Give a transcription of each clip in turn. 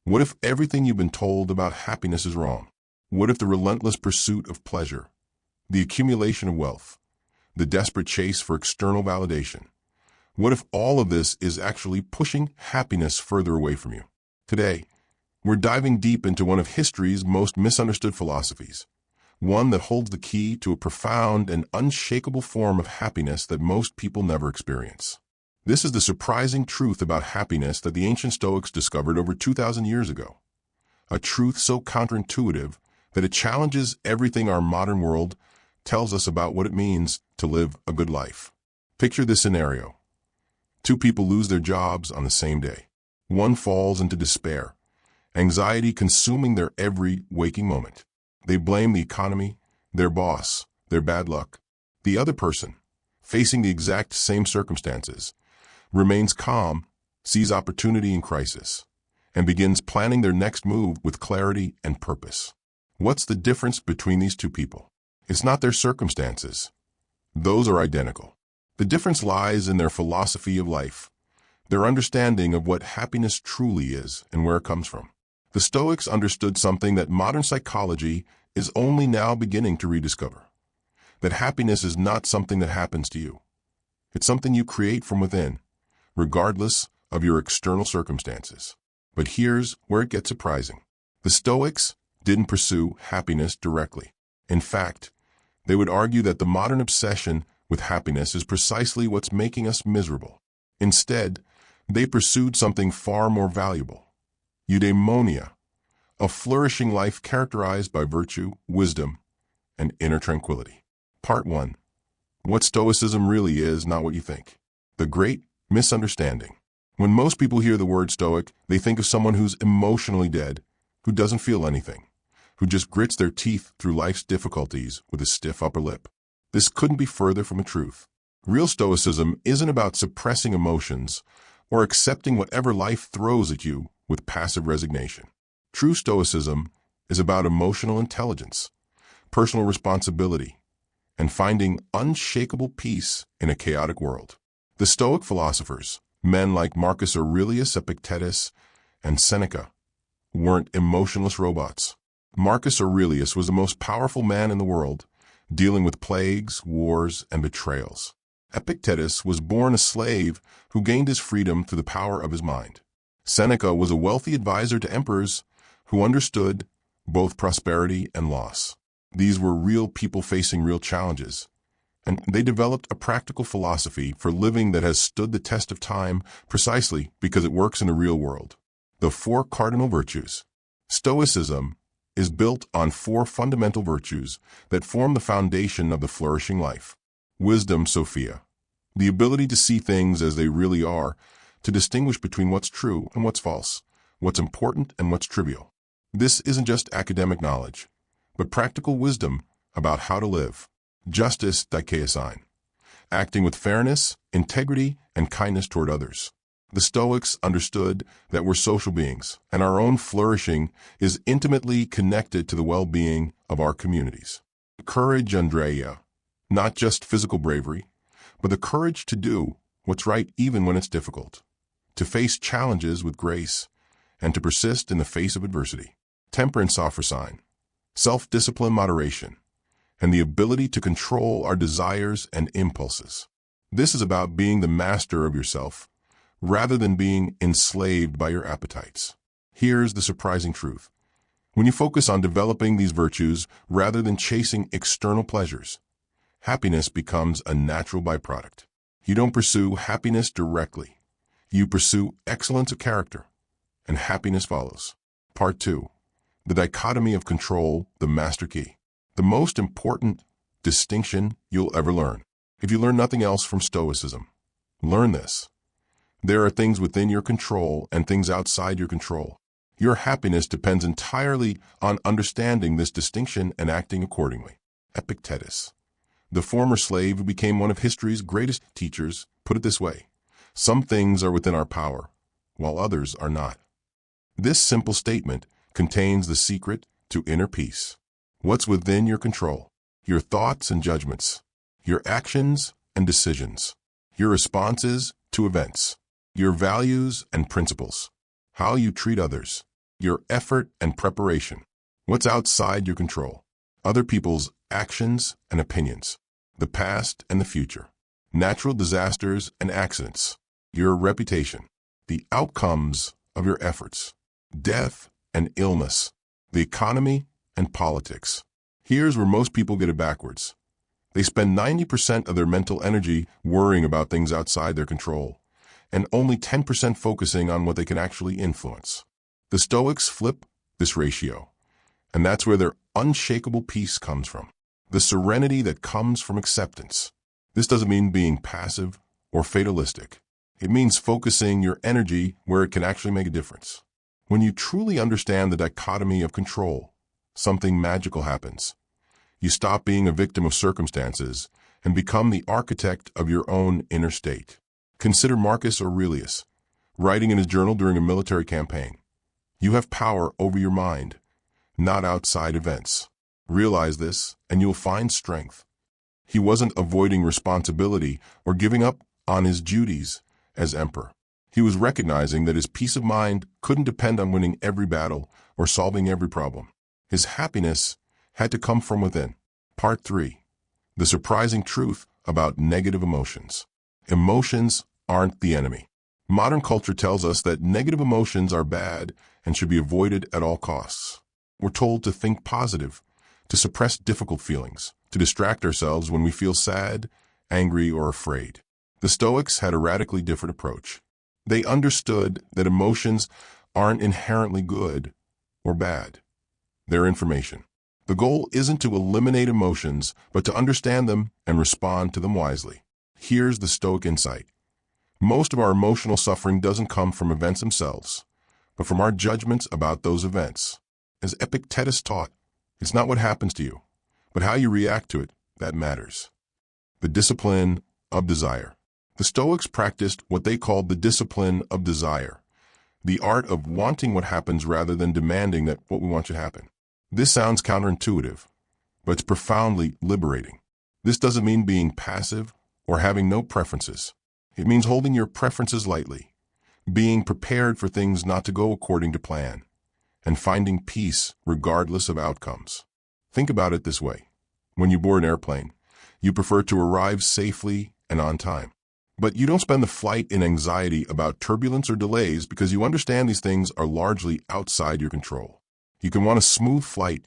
What if everything you've been told about happiness is wrong? What if the relentless pursuit of pleasure, the accumulation of wealth, the desperate chase for external validation, what if all of this is actually pushing happiness further away from you? Today, we're diving deep into one of history's most misunderstood philosophies, one that holds the key to a profound and unshakable form of happiness that most people never experience. This is the surprising truth about happiness that the ancient Stoics discovered over 2,000 years ago. A truth so counterintuitive that it challenges everything our modern world tells us about what it means to live a good life. Picture this scenario. Two people lose their jobs on the same day. One falls into despair, anxiety consuming their every waking moment. They blame the economy, their boss, their bad luck. The other person, facing the exact same circumstances, remains calm, sees opportunity in crisis, and begins planning their next move with clarity and purpose. What's the difference between these two people? It's not their circumstances. Those are identical. The difference lies in their philosophy of life, their understanding of what happiness truly is and where it comes from. The Stoics understood something that modern psychology is only now beginning to rediscover: that happiness is not something that happens to you. It's something you create from within, regardless of your external circumstances. But here's where it gets surprising. The Stoics didn't pursue happiness directly. In fact, they would argue that the modern obsession with happiness is precisely what's making us miserable. Instead, they pursued something far more valuable: eudaimonia, a flourishing life characterized by virtue, wisdom, and inner tranquility. Part 1. What Stoicism really is, not what you think. The great misunderstanding. When most people hear the word Stoic, they think of someone who's emotionally dead, who doesn't feel anything, who just grits their teeth through life's difficulties with a stiff upper lip. This couldn't be further from the truth. Real Stoicism isn't about suppressing emotions or accepting whatever life throws at you with passive resignation. True Stoicism is about emotional intelligence, personal responsibility, and finding unshakable peace in a chaotic world. The Stoic philosophers, men like Marcus Aurelius, Epictetus, and Seneca, weren't emotionless robots. Marcus Aurelius was the most powerful man in the world, dealing with plagues, wars, and betrayals. Epictetus was born a slave who gained his freedom through the power of his mind. Seneca was a wealthy advisor to emperors who understood both prosperity and loss. These were real people facing real challenges, and they developed a practical philosophy for living that has stood the test of time precisely because it works in the real world. The four cardinal virtues. Stoicism is built on four fundamental virtues that form the foundation of the flourishing life. Wisdom, Sophia, the ability to see things as they really are, to distinguish between what's true and what's false, what's important and what's trivial. This isn't just academic knowledge, but practical wisdom about how to live. Justice, dikaiosine, acting with fairness, integrity, and kindness toward others. The Stoics understood that we're social beings, and our own flourishing is intimately connected to the well-being of our communities. Courage, Andrea, not just physical bravery, but the courage to do what's right even when it's difficult, to face challenges with grace, and to persist in the face of adversity. Temperance, Ophrosine, self-discipline, moderation, and the ability to control our desires and impulses. This is about being the master of yourself, rather than being enslaved by your appetites. Here's the surprising truth. When you focus on developing these virtues rather than chasing external pleasures, happiness becomes a natural byproduct. You don't pursue happiness directly. You pursue excellence of character, and happiness follows. Part 2. The dichotomy of control, the master key. The most important distinction you'll ever learn. If you learn nothing else from Stoicism, learn this. There are things within your control and things outside your control. Your happiness depends entirely on understanding this distinction and acting accordingly. Epictetus, the former slave who became one of history's greatest teachers, put it this way: some things are within our power, while others are not. This simple statement contains the secret to inner peace. What's within your control? Your thoughts and judgments, your actions and decisions, your responses to events, your values and principles, how you treat others. your effort and preparation. What's outside your control? Other people's actions and opinions, the past and the future, natural disasters and accidents, your reputation, the outcomes of your efforts, death and illness, the economy and politics. Here's where most people get it backwards. They spend 90% of their mental energy worrying about things outside their control, and only 10% focusing on what they can actually influence. The Stoics flip this ratio, and that's where their unshakable peace comes from. The serenity that comes from acceptance. This doesn't mean being passive or fatalistic. It means focusing your energy where it can actually make a difference. When you truly understand the dichotomy of control, something magical happens. You stop being a victim of circumstances and become the architect of your own inner state. Consider Marcus Aurelius, writing in his journal during a military campaign. You have power over your mind, not outside events. Realize this, and you'll find strength. He wasn't avoiding responsibility or giving up on his duties as emperor. He was recognizing that his peace of mind couldn't depend on winning every battle or solving every problem. His happiness had to come from within. Part 3. The surprising truth about negative emotions. Emotions aren't the enemy. Modern culture tells us that negative emotions are bad and should be avoided at all costs. We're told to think positive, to suppress difficult feelings, to distract ourselves when we feel sad, angry, or afraid. The Stoics had a radically different approach. They understood that emotions aren't inherently good or bad. They're information. The goal isn't to eliminate emotions, but to understand them and respond to them wisely. Here's the Stoic insight. Most of our emotional suffering doesn't come from events themselves, but from our judgments about those events. As Epictetus taught, it's not what happens to you, but how you react to it that matters. The discipline of desire. The Stoics practiced what they called the discipline of desire, the art of wanting what happens rather than demanding that what we want should happen. This sounds counterintuitive, but it's profoundly liberating. This doesn't mean being passive or having no preferences. It means holding your preferences lightly, being prepared for things not to go according to plan, and finding peace regardless of outcomes. Think about it this way. When you board an airplane, you prefer to arrive safely and on time. But you don't spend the flight in anxiety about turbulence or delays because you understand these things are largely outside your control. You can want a smooth flight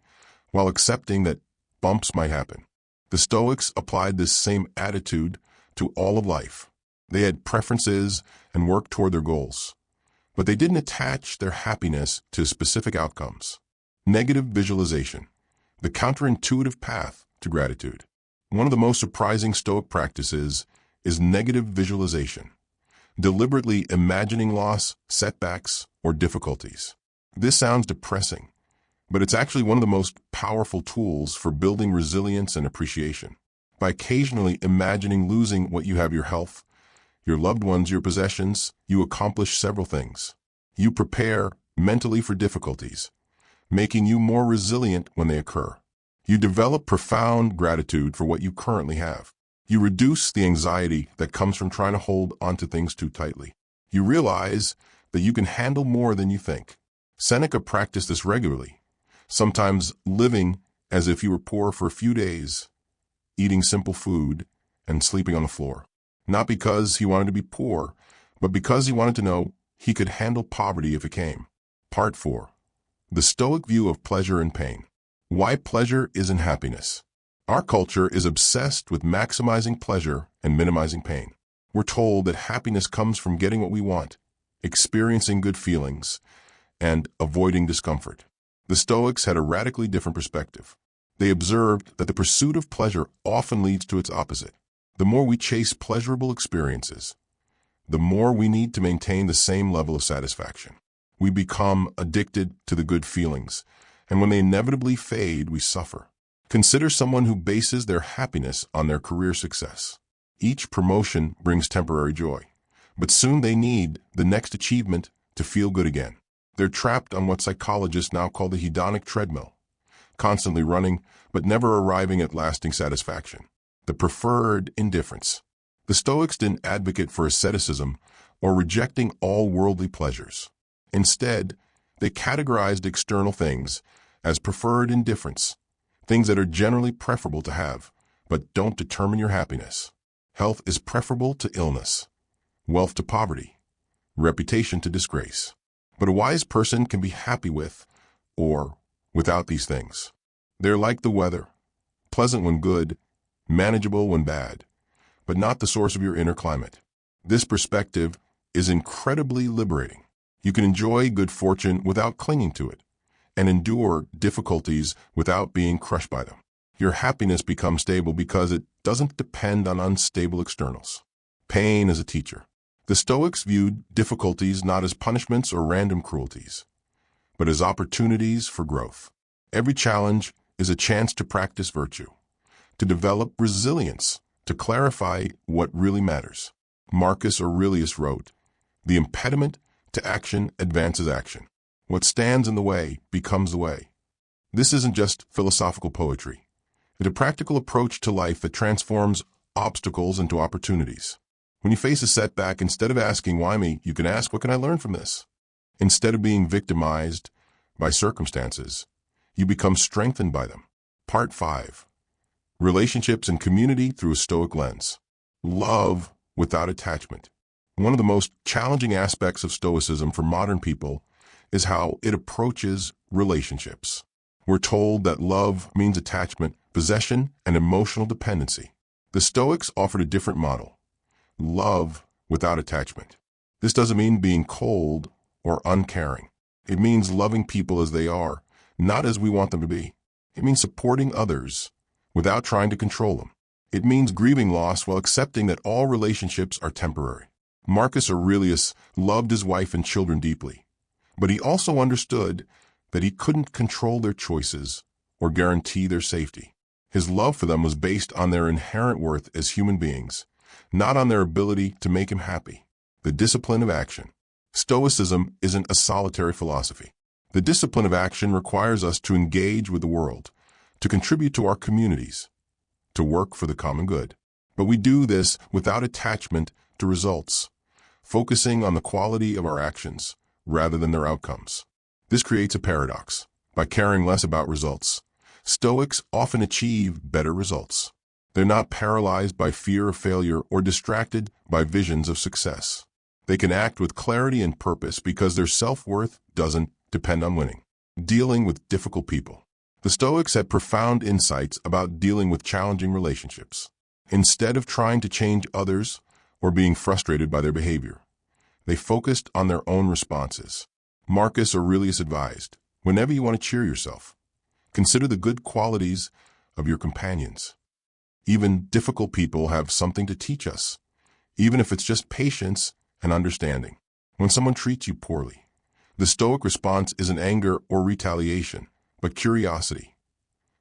while accepting that bumps might happen. The Stoics applied this same attitude to all of life. They had preferences and worked toward their goals, but they didn't attach their happiness to specific outcomes. Negative visualization, the counterintuitive path to gratitude. One of the most surprising Stoic practices is negative visualization, deliberately imagining loss, setbacks, or difficulties. This sounds depressing, but it's actually one of the most powerful tools for building resilience and appreciation. By occasionally imagining losing what you have, your health, your loved ones, your possessions, you accomplish several things. You prepare mentally for difficulties, making you more resilient when they occur. You develop profound gratitude for what you currently have. You reduce the anxiety that comes from trying to hold onto things too tightly. You realize that you can handle more than you think. Seneca practiced this regularly, sometimes living as if you were poor for a few days, eating simple food and sleeping on the floor. Not because he wanted to be poor, but because he wanted to know he could handle poverty if it came. Part 4. The Stoic view of pleasure and pain. Why pleasure isn't happiness. Our culture is obsessed with maximizing pleasure and minimizing pain. We're told that happiness comes from getting what we want, experiencing good feelings, and avoiding discomfort. The Stoics had a radically different perspective. They observed that the pursuit of pleasure often leads to its opposite. The more we chase pleasurable experiences, the more we need to maintain the same level of satisfaction. We become addicted to the good feelings, and when they inevitably fade, we suffer. Consider someone who bases their happiness on their career success. Each promotion brings temporary joy, but soon they need the next achievement to feel good again. They're trapped on what psychologists now call the hedonic treadmill, constantly running but never arriving at lasting satisfaction. The preferred indifference. The Stoics didn't advocate for asceticism or rejecting all worldly pleasures. Instead, They categorized external things as preferred indifference, things that are generally preferable to have, but don't determine your happiness. Health is preferable to illness, wealth to poverty, reputation to disgrace. But a wise person can be happy with or without these things. They're like the weather, pleasant when good, manageable when bad, but not the source of your inner climate. This perspective is incredibly liberating. You can enjoy good fortune without clinging to it, and endure difficulties without being crushed by them. Your happiness becomes stable because it doesn't depend on unstable externals. Pain is a teacher. The Stoics viewed difficulties not as punishments or random cruelties, but as opportunities for growth. Every challenge is a chance to practice virtue, to develop resilience, to clarify what really matters. Marcus Aurelius wrote, "The impediment to action advances action. What stands in the way becomes the way." This isn't just philosophical poetry. It's a practical approach to life that transforms obstacles into opportunities. When you face a setback, instead of asking, "Why me?" you can ask, "What can I learn from this?" Instead of being victimized by circumstances, you become strengthened by them. Part 5. Relationships and community through a Stoic lens. Love without attachment. One of the most challenging aspects of Stoicism for modern people is how it approaches relationships. We're told that love means attachment, possession, and emotional dependency. The Stoics offered a different model: love without attachment. This doesn't mean being cold or uncaring. It means loving people as they are, not as we want them to be. It means supporting others without trying to control them. It means grieving loss while accepting that all relationships are temporary. Marcus Aurelius loved his wife and children deeply, but he also understood that he couldn't control their choices or guarantee their safety. His love for them was based on their inherent worth as human beings, not on their ability to make him happy. The discipline of action. Stoicism isn't a solitary philosophy. The discipline of action requires us to engage with the world, to contribute to our communities, to work for the common good. But we do this without attachment to results, focusing on the quality of our actions rather than their outcomes. This creates a paradox. By caring less about results, Stoics often achieve better results. They're not paralyzed by fear of failure or distracted by visions of success. They can act with clarity and purpose because their self-worth doesn't depend on winning. Dealing with difficult people. The Stoics had profound insights about dealing with challenging relationships. Instead of trying to change others or being frustrated by their behavior, they focused on their own responses. Marcus Aurelius advised, whenever you want to cheer yourself, consider the good qualities of your companions. Even difficult people have something to teach us, even if it's just patience and understanding. When someone treats you poorly, the Stoic response isn't anger or retaliation, but curiosity.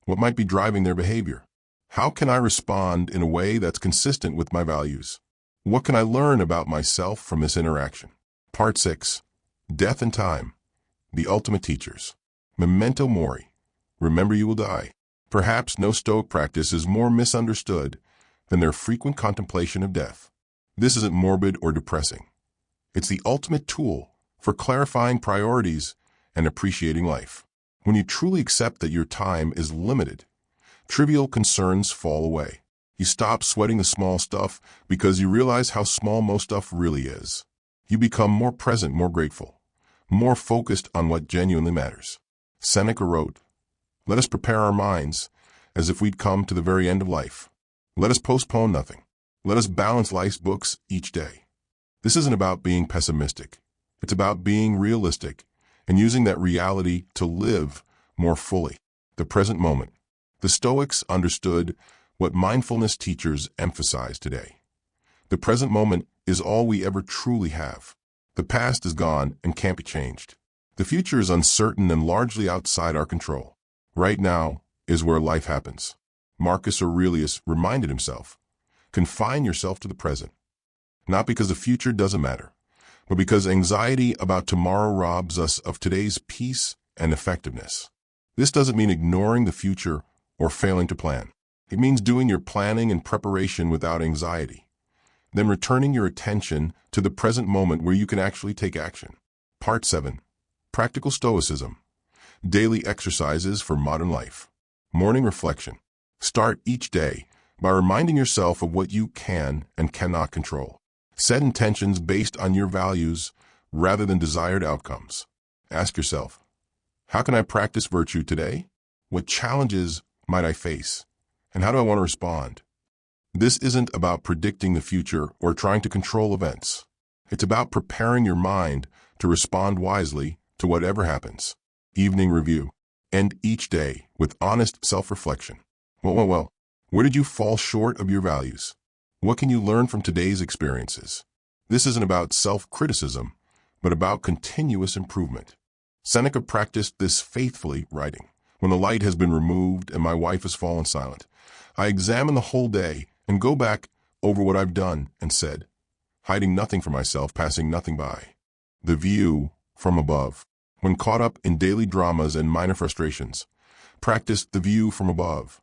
What might be driving their behavior? How can I respond in a way that's consistent with my values? What can I learn about myself from this interaction? Part 6. Death and Time. The Ultimate Teachers. Memento mori. Remember you will die. Perhaps no Stoic practice is more misunderstood than their frequent contemplation of death. This isn't morbid or depressing. It's the ultimate tool for clarifying priorities and appreciating life. When you truly accept that your time is limited, trivial concerns fall away. You stop sweating the small stuff because you realize how small most stuff really is. You become more present, more grateful, more focused on what genuinely matters. Seneca wrote, "Let us prepare our minds as if we'd come to the very end of life. Let us postpone nothing. Let us balance life's books each day." This isn't about being pessimistic. It's about being realistic and using that reality to live more fully. The present moment. The Stoics understood what mindfulness teachers emphasize today. The present moment is all we ever truly have. The past is gone and can't be changed. The future is uncertain and largely outside our control. Right now is where life happens. Marcus Aurelius reminded himself, confine yourself to the present. Not because the future doesn't matter, but because anxiety about tomorrow robs us of today's peace and effectiveness. This doesn't mean ignoring the future or failing to plan. It means doing your planning and preparation without anxiety, then returning your attention to the present moment where you can actually take action. Part 7. Practical Stoicism. Daily exercises for modern life. Morning reflection. Start each day by reminding yourself of what you can and cannot control. Set intentions based on your values rather than desired outcomes. Ask yourself, how can I practice virtue today? What challenges might I face? And how do I want to respond? This isn't about predicting the future or trying to control events. It's about preparing your mind to respond wisely to whatever happens. Evening review. End each day with honest self-reflection. Well, where did you fall short of your values? What can you learn from today's experiences? This isn't about self-criticism, but about continuous improvement. Seneca practiced this faithfully, writing, "When the light has been removed and my wife has fallen silent, I examine the whole day and go back over what I've done and said, hiding nothing from myself, passing nothing by." The view from above. When caught up in daily dramas and minor frustrations, practice the view from above.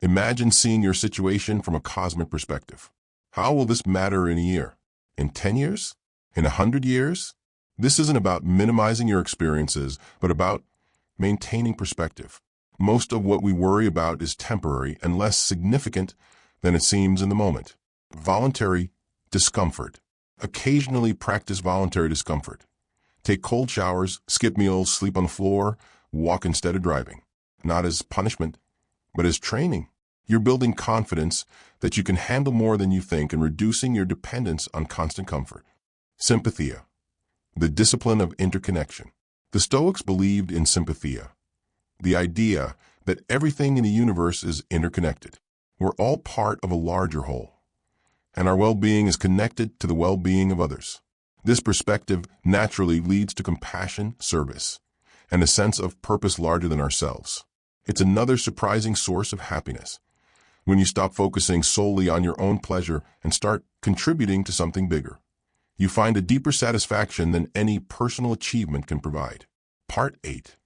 Imagine seeing your situation from a cosmic perspective. How will this matter in a year? In 10 years? In 100 years? This isn't about minimizing your experiences, but about maintaining perspective. Most of what we worry about is temporary and less significant than it seems in the moment. Voluntary discomfort. Occasionally practice voluntary discomfort. Take cold showers, skip meals, sleep on the floor, walk instead of driving. Not as punishment, but as training. You're building confidence that you can handle more than you think and reducing your dependence on constant comfort. Sympathia. The discipline of interconnection. The Stoics believed in sympathia, the idea that everything in the universe is interconnected. We're all part of a larger whole, and our well-being is connected to the well-being of others. This perspective naturally leads to compassion, service, and a sense of purpose larger than ourselves. It's another surprising source of happiness when you stop focusing solely on your own pleasure and start contributing to something bigger. You find a deeper satisfaction than any personal achievement can provide. Part 8.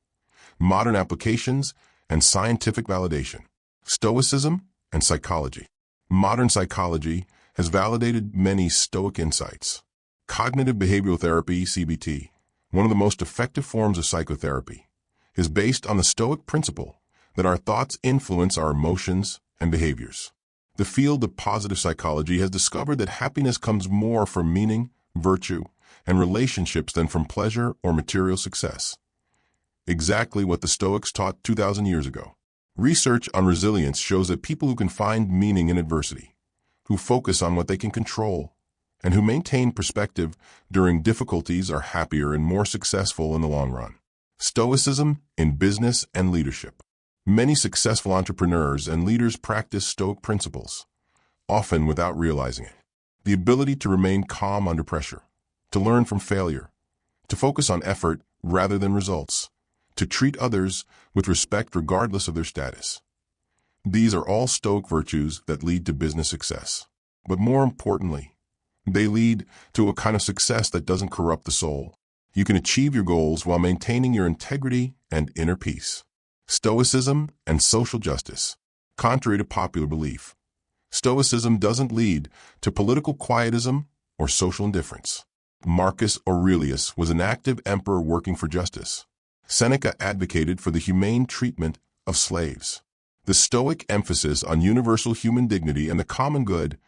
Modern applications and scientific validation. Stoicism and psychology. Modern psychology has validated many Stoic insights. Cognitive behavioral therapy, CBT, one of the most effective forms of psychotherapy, is based on the Stoic principle that our thoughts influence our emotions and behaviors. The field of positive psychology has discovered that happiness comes more from meaning, virtue, and relationships than from pleasure or material success. Exactly what the Stoics taught 2,000 years ago. Research on resilience shows that people who can find meaning in adversity, who focus on what they can control, and who maintain perspective during difficulties are happier and more successful in the long run. Stoicism in business and leadership. Many successful entrepreneurs and leaders practice Stoic principles, often without realizing it. The ability to remain calm under pressure, to learn from failure, to focus on effort rather than results, to treat others with respect regardless of their status. These are all Stoic virtues that lead to business success. But more importantly, they lead to a kind of success that doesn't corrupt the soul. You can achieve your goals while maintaining your integrity and inner peace. Stoicism and social justice. Contrary to popular belief, Stoicism doesn't lead to political quietism or social indifference. Marcus Aurelius was an active emperor working for justice. Seneca advocated for the humane treatment of slaves. The Stoic emphasis on universal human dignity and the common good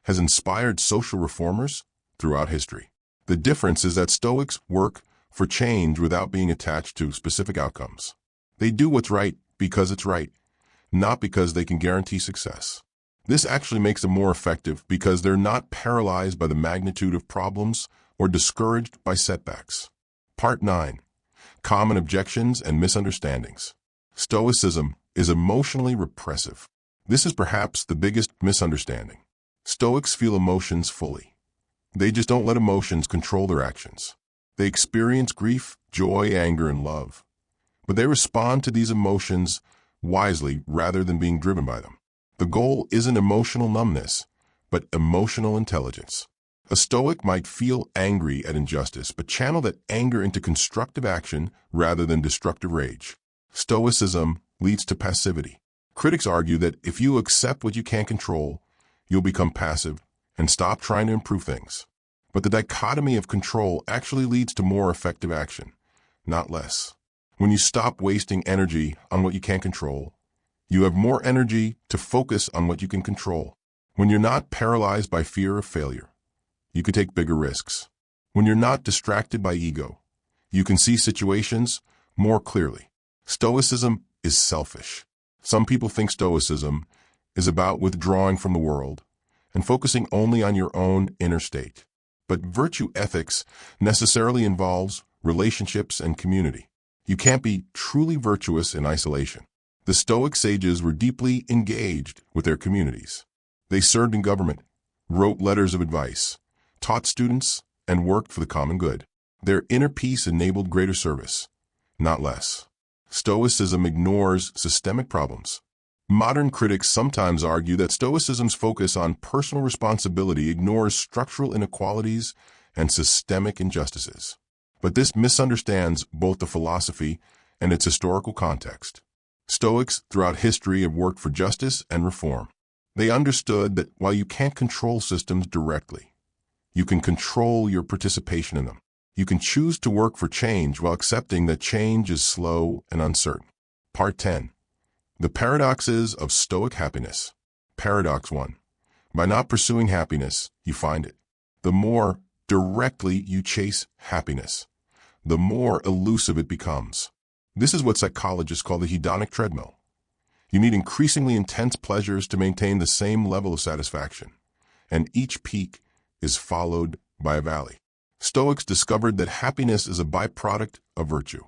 has inspired social reformers throughout history. The difference is that Stoics work for change without being attached to specific outcomes. They do what's right because it's right, not because they can guarantee success. This actually makes them more effective because they're not paralyzed by the magnitude of problems or discouraged by setbacks. Part 9. Common objections and misunderstandings. Stoicism is emotionally repressive. This is perhaps the biggest misunderstanding. Stoics feel emotions fully. They just don't let emotions control their actions. They experience grief, joy, anger, and love. But they respond to these emotions wisely rather than being driven by them. The goal isn't emotional numbness, but emotional intelligence. A Stoic might feel angry at injustice, but channel that anger into constructive action rather than destructive rage. Stoicism leads to passivity. Critics argue that if you accept what you can't control, you'll become passive and stop trying to improve things. But the dichotomy of control actually leads to more effective action, not less. When you stop wasting energy on what you can't control, you have more energy to focus on what you can control. When you're not paralyzed by fear of failure, you can take bigger risks. When you're not distracted by ego, you can see situations more clearly. Stoicism is selfish. Some people think Stoicism is about withdrawing from the world and focusing only on your own inner state. But virtue ethics necessarily involves relationships and community. You can't be truly virtuous in isolation. The Stoic sages were deeply engaged with their communities. They served in government, wrote letters of advice, taught students, and worked for the common good. Their inner peace enabled greater service, not less. Stoicism ignores systemic problems. Modern critics sometimes argue that Stoicism's focus on personal responsibility ignores structural inequalities and systemic injustices. But this misunderstands both the philosophy and its historical context. Stoics throughout history have worked for justice and reform. They understood that while you can't control systems directly, you can control your participation in them. You can choose to work for change while accepting that change is slow and uncertain. Part 10. The Paradoxes of Stoic Happiness. Paradox 1. By not pursuing happiness, you find it. The more directly you chase happiness, the more elusive it becomes. This is what psychologists call the hedonic treadmill. You need increasingly intense pleasures to maintain the same level of satisfaction, and each peak is followed by a valley. Stoics discovered that happiness is a byproduct of virtue,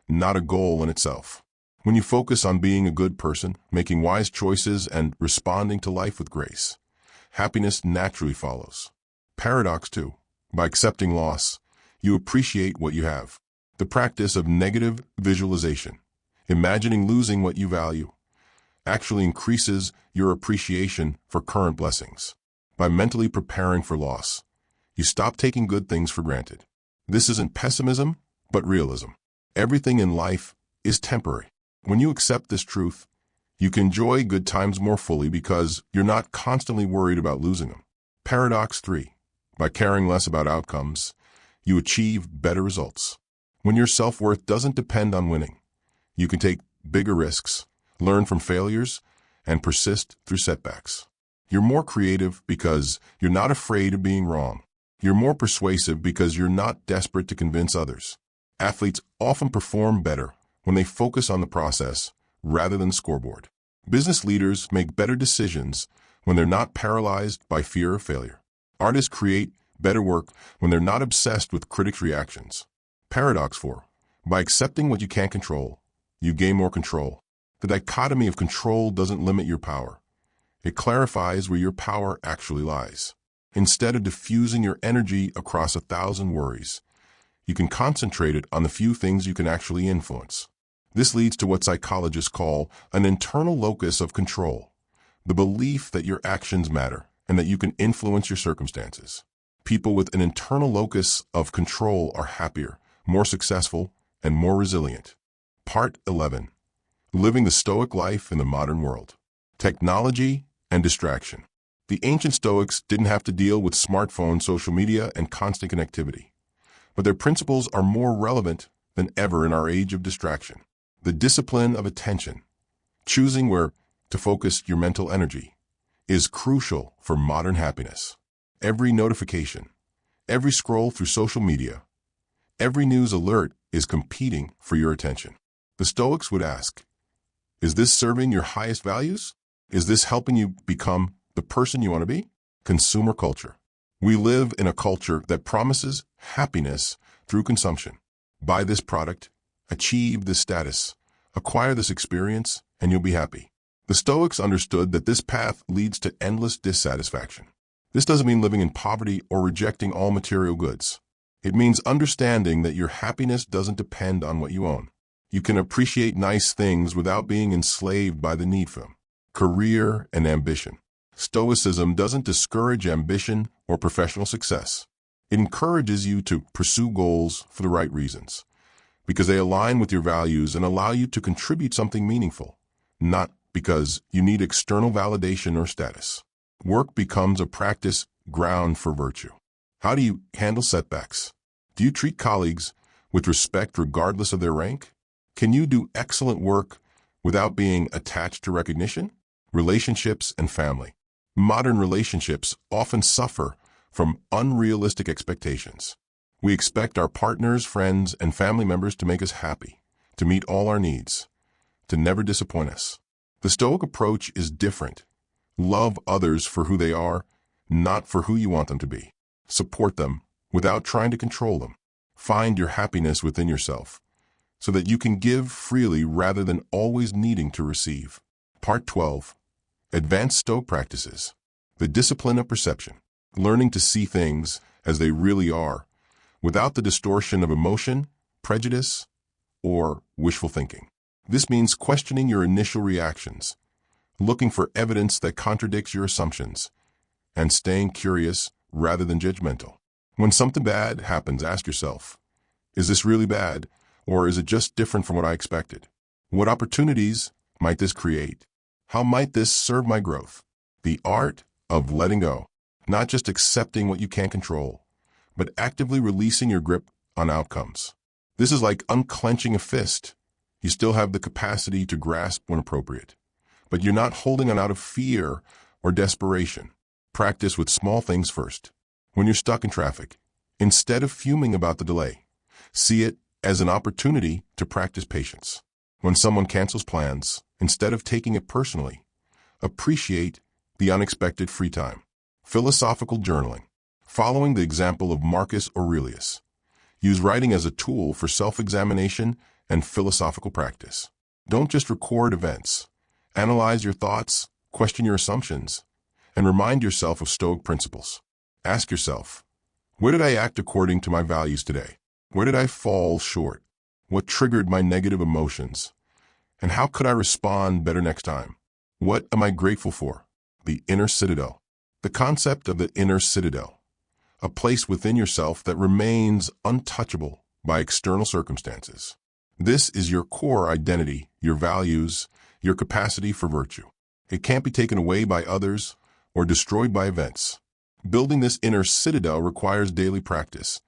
not a goal in itself. When you focus on being a good person, making wise choices, and responding to life with grace, happiness naturally follows. Paradox 2. By accepting loss, you appreciate what you have. The practice of negative visualization, imagining losing what you value, actually increases your appreciation for current blessings. By mentally preparing for loss, you stop taking good things for granted. This isn't pessimism, but realism. Everything in life is temporary. When you accept this truth, you can enjoy good times more fully because you're not constantly worried about losing them. Paradox 3. By caring less about outcomes, you achieve better results. When your self-worth doesn't depend on winning, you can take bigger risks, learn from failures, and persist through setbacks. You're more creative because you're not afraid of being wrong. You're more persuasive because you're not desperate to convince others. Athletes often perform better when they focus on the process rather than the scoreboard. Business leaders make better decisions when they're not paralyzed by fear of failure. Artists create better work when they're not obsessed with critics' reactions. Paradox 4. By accepting what you can't control, you gain more control. The dichotomy of control doesn't limit your power. It clarifies where your power actually lies. Instead of diffusing your energy across 1,000 worries, you can concentrate it on the few things you can actually influence. This leads to what psychologists call an internal locus of control, the belief that your actions matter and that you can influence your circumstances. People with an internal locus of control are happier, more successful, and more resilient. Part 11. Living the Stoic life in the modern world. Technology and distraction. The ancient Stoics didn't have to deal with smartphones, social media, and constant connectivity, but their principles are more relevant than ever in our age of distraction. The discipline of attention, choosing where to focus your mental energy, is crucial for modern happiness. Every notification, every scroll through social media, every news alert is competing for your attention. The Stoics would ask, is this serving your highest values? Is this helping you become the person you want to be? Consumer culture. We live in a culture that promises happiness through consumption. Buy this product, achieve this status, acquire this experience, and you'll be happy. The Stoics understood that this path leads to endless dissatisfaction. This doesn't mean living in poverty or rejecting all material goods. It means understanding that your happiness doesn't depend on what you own. You can appreciate nice things without being enslaved by the need for them. Career and ambition. Stoicism doesn't discourage ambition or professional success. It encourages you to pursue goals for the right reasons, because they align with your values and allow you to contribute something meaningful, not because you need external validation or status. Work becomes a practice ground for virtue. How do you handle setbacks? Do you treat colleagues with respect regardless of their rank? Can you do excellent work without being attached to recognition? Relationships and family. Modern relationships often suffer from unrealistic expectations. We expect our partners, friends, and family members to make us happy, to meet all our needs, to never disappoint us. The Stoic approach is different. Love others for who they are, not for who you want them to be. Support them without trying to control them. Find your happiness within yourself so that you can give freely rather than always needing to receive. Part 12. Advanced Stoic Practices. The discipline of perception. Learning to see things as they really are, without the distortion of emotion, prejudice, or wishful thinking. This means questioning your initial reactions, looking for evidence that contradicts your assumptions, and staying curious rather than judgmental. When something bad happens, ask yourself, is this really bad, or is it just different from what I expected? What opportunities might this create? How might this serve my growth? The art of letting go, not just accepting what you can't control, but actively releasing your grip on outcomes. This is like unclenching a fist. You still have the capacity to grasp when appropriate, but you're not holding on out of fear or desperation. Practice with small things first. When you're stuck in traffic, instead of fuming about the delay, see it as an opportunity to practice patience. When someone cancels plans, instead of taking it personally, appreciate the unexpected free time. Philosophical journaling. Following the example of Marcus Aurelius, use writing as a tool for self-examination and philosophical practice. Don't just record events. Analyze your thoughts, question your assumptions, and remind yourself of Stoic principles. Ask yourself, where did I act according to my values today? Where did I fall short? What triggered my negative emotions? And how could I respond better next time? What am I grateful for? The inner citadel. The concept of the inner citadel. A place within yourself that remains untouchable by external circumstances. This is your core identity, your values, your capacity for virtue. It can't be taken away by others or destroyed by events. Building this inner citadel requires daily practice,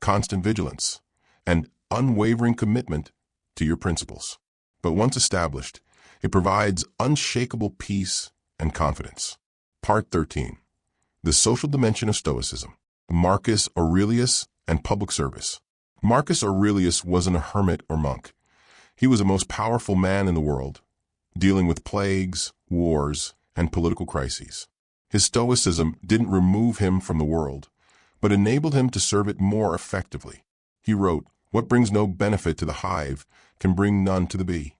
constant vigilance, and unwavering commitment to your principles. But once established, it provides unshakable peace and confidence. Part 13. The social dimension of Stoicism. Marcus Aurelius and public service. Marcus Aurelius wasn't a hermit or monk. He was the most powerful man in the world, dealing with plagues, wars, and political crises. His stoicism didn't remove him from the world, but enabled him to serve it more effectively. He wrote, "What brings no benefit to the hive can bring none to the bee."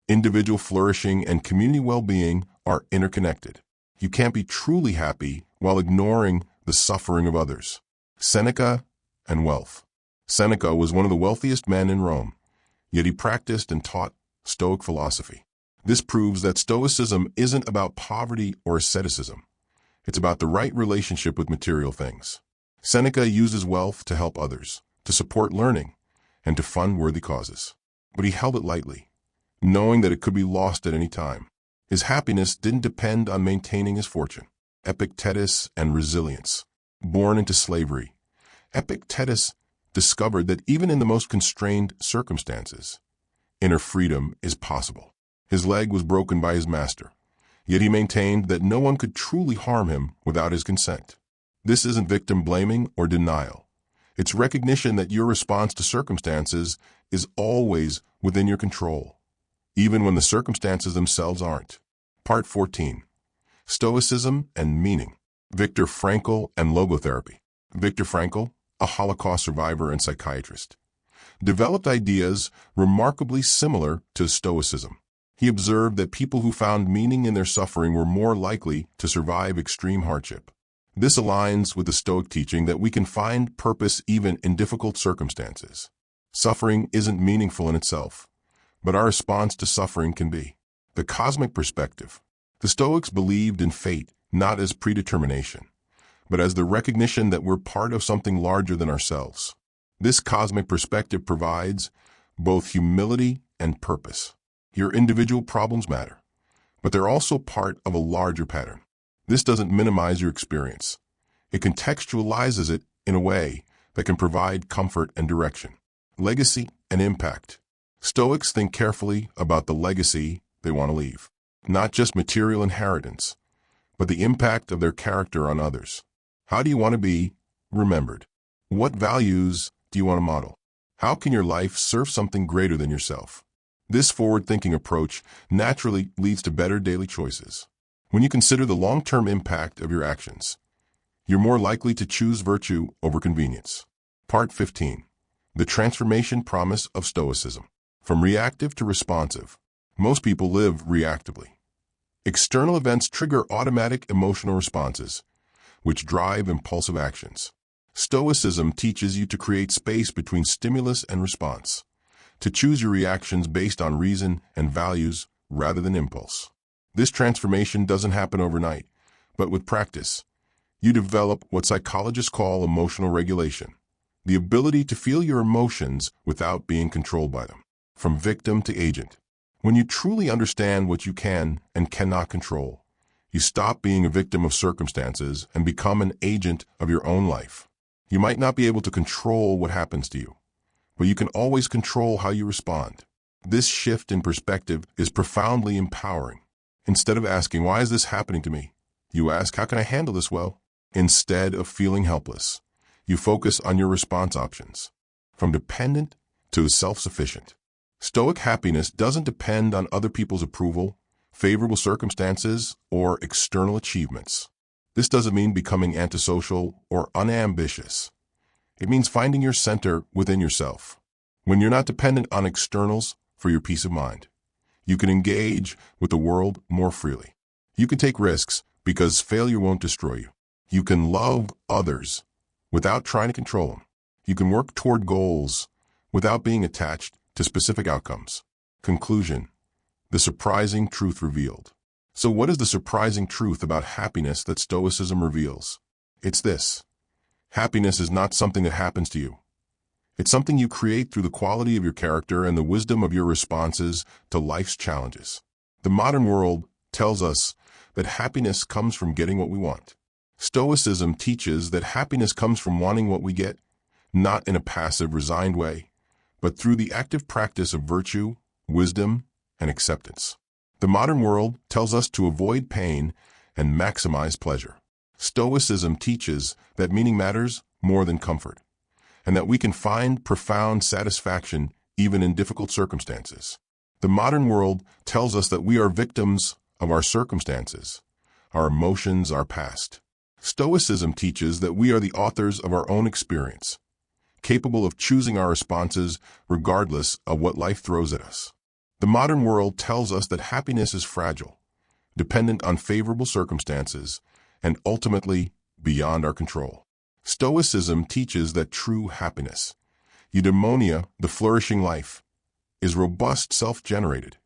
Individual flourishing and community well-being are interconnected. You can't be truly happy while ignoring the suffering of others. Seneca and wealth. Seneca was one of the wealthiest men in Rome, yet he practiced and taught Stoic philosophy. This proves that Stoicism isn't about poverty or asceticism. It's about the right relationship with material things. Seneca uses wealth to help others, to support learning, and to fund worthy causes. But he held it lightly, knowing that it could be lost at any time. His happiness didn't depend on maintaining his fortune. Epictetus and resilience. Born into slavery, Epictetus discovered that even in the most constrained circumstances, inner freedom is possible. His leg was broken by his master, yet he maintained that no one could truly harm him without his consent. This isn't victim blaming or denial. It's recognition that your response to circumstances is always within your control, even when the circumstances themselves aren't. Part 14. Stoicism and meaning. Viktor Frankl and logotherapy. Viktor Frankl, a Holocaust survivor and psychiatrist, developed ideas remarkably similar to Stoicism. He observed that people who found meaning in their suffering were more likely to survive extreme hardship. This aligns with the Stoic teaching that we can find purpose even in difficult circumstances. Suffering isn't meaningful in itself, but our response to suffering can be. The cosmic perspective. The Stoics believed in fate not as predetermination, but as the recognition that we're part of something larger than ourselves. This cosmic perspective provides both humility and purpose. Your individual problems matter, but they're also part of a larger pattern. This doesn't minimize your experience. It contextualizes it in a way that can provide comfort and direction. Legacy and impact. Stoics think carefully about the legacy they want to leave. Not just material inheritance, but the impact of their character on others. How do you want to be remembered? What values do you want to model? How can your life serve something greater than yourself? This forward-thinking approach naturally leads to better daily choices. When you consider the long-term impact of your actions, you're more likely to choose virtue over convenience. Part 15. The transformation promise of Stoicism. From reactive to responsive. Most people live reactively. External events trigger automatic emotional responses, which drive impulsive actions. Stoicism teaches you to create space between stimulus and response, to choose your reactions based on reason and values rather than impulse. This transformation doesn't happen overnight, but with practice, you develop what psychologists call emotional regulation, the ability to feel your emotions without being controlled by them. From victim to agent. When you truly understand what you can and cannot control, you stop being a victim of circumstances and become an agent of your own life. You might not be able to control what happens to you, but you can always control how you respond. This shift in perspective is profoundly empowering. Instead of asking, "Why is this happening to me?" you ask, "How can I handle this well?" Instead of feeling helpless, you focus on your response options. From dependent to self-sufficient. Stoic happiness doesn't depend on other people's approval, favorable circumstances, or external achievements. This doesn't mean becoming antisocial or unambitious. It means finding your center within yourself. When you're not dependent on externals for your peace of mind, you can engage with the world more freely. You can take risks because failure won't destroy you. You can love others without trying to control them. You can work toward goals without being attached to specific outcomes. Conclusion. The surprising truth revealed. So what is the surprising truth about happiness that Stoicism reveals? It's this. Happiness is not something that happens to you. It's something you create through the quality of your character and the wisdom of your responses to life's challenges. The modern world tells us that happiness comes from getting what we want. Stoicism teaches that happiness comes from wanting what we get, not in a passive, resigned way, but through the active practice of virtue, wisdom, and acceptance. The modern world tells us to avoid pain and maximize pleasure. Stoicism teaches that meaning matters more than comfort, and that we can find profound satisfaction even in difficult circumstances. The modern world tells us that we are victims of our circumstances, our emotions, our past. Stoicism teaches that we are the authors of our own experience, capable of choosing our responses regardless of what life throws at us. The modern world tells us that happiness is fragile, dependent on favorable circumstances, and ultimately beyond our control. Stoicism teaches that true happiness, eudaimonia, the flourishing life, is robust, self-generated,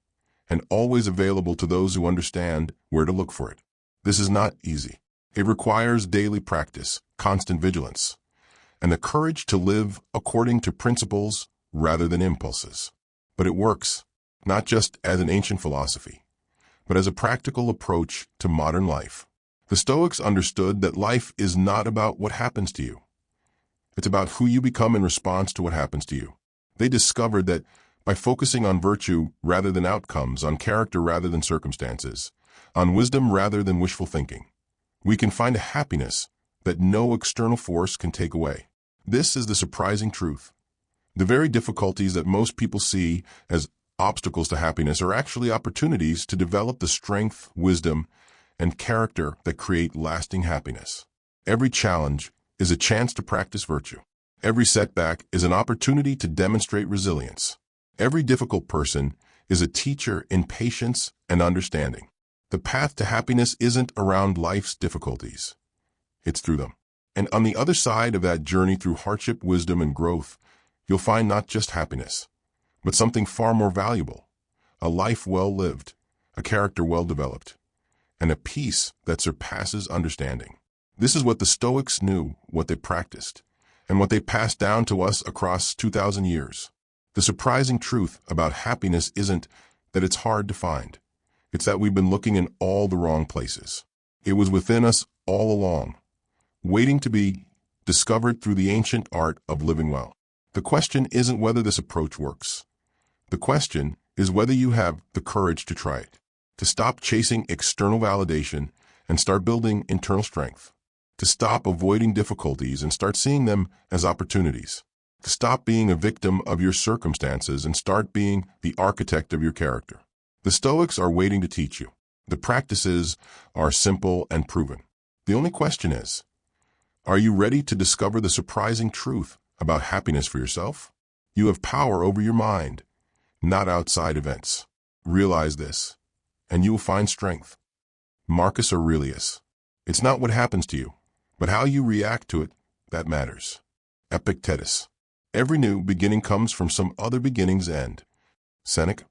and always available to those who understand where to look for it. This is not easy. It requires daily practice, constant vigilance, and the courage to live according to principles rather than impulses. But it works, not just as an ancient philosophy, but as a practical approach to modern life. The Stoics understood that life is not about what happens to you. It's about who you become in response to what happens to you. They discovered that by focusing on virtue rather than outcomes, on character rather than circumstances, on wisdom rather than wishful thinking, we can find a happiness that no external force can take away. This is the surprising truth. The very difficulties that most people see as obstacles to happiness are actually opportunities to develop the strength, wisdom, and character that create lasting happiness. Every challenge is a chance to practice virtue. Every setback is an opportunity to demonstrate resilience. Every difficult person is a teacher in patience and understanding. The path to happiness isn't around life's difficulties. It's through them. And on the other side of that journey through hardship, wisdom, and growth, you'll find not just happiness, but something far more valuable, a life well lived, a character well developed, and a peace that surpasses understanding. This is what the Stoics knew, what they practiced, and what they passed down to us across 2,000 years. The surprising truth about happiness isn't that it's hard to find. It's that we've been looking in all the wrong places. It was within us all along, waiting to be discovered through the ancient art of living well. The question isn't whether this approach works. The question is whether you have the courage to try it, to stop chasing external validation and start building internal strength, to stop avoiding difficulties and start seeing them as opportunities, to stop being a victim of your circumstances and start being the architect of your character. The Stoics are waiting to teach you. The practices are simple and proven. The only question is, are you ready to discover the surprising truth about happiness for yourself? You have power over your mind, not outside events. Realize this, and you will find strength. Marcus Aurelius. It's not what happens to you, but how you react to it that matters. Epictetus. Every new beginning comes from some other beginning's end. Seneca.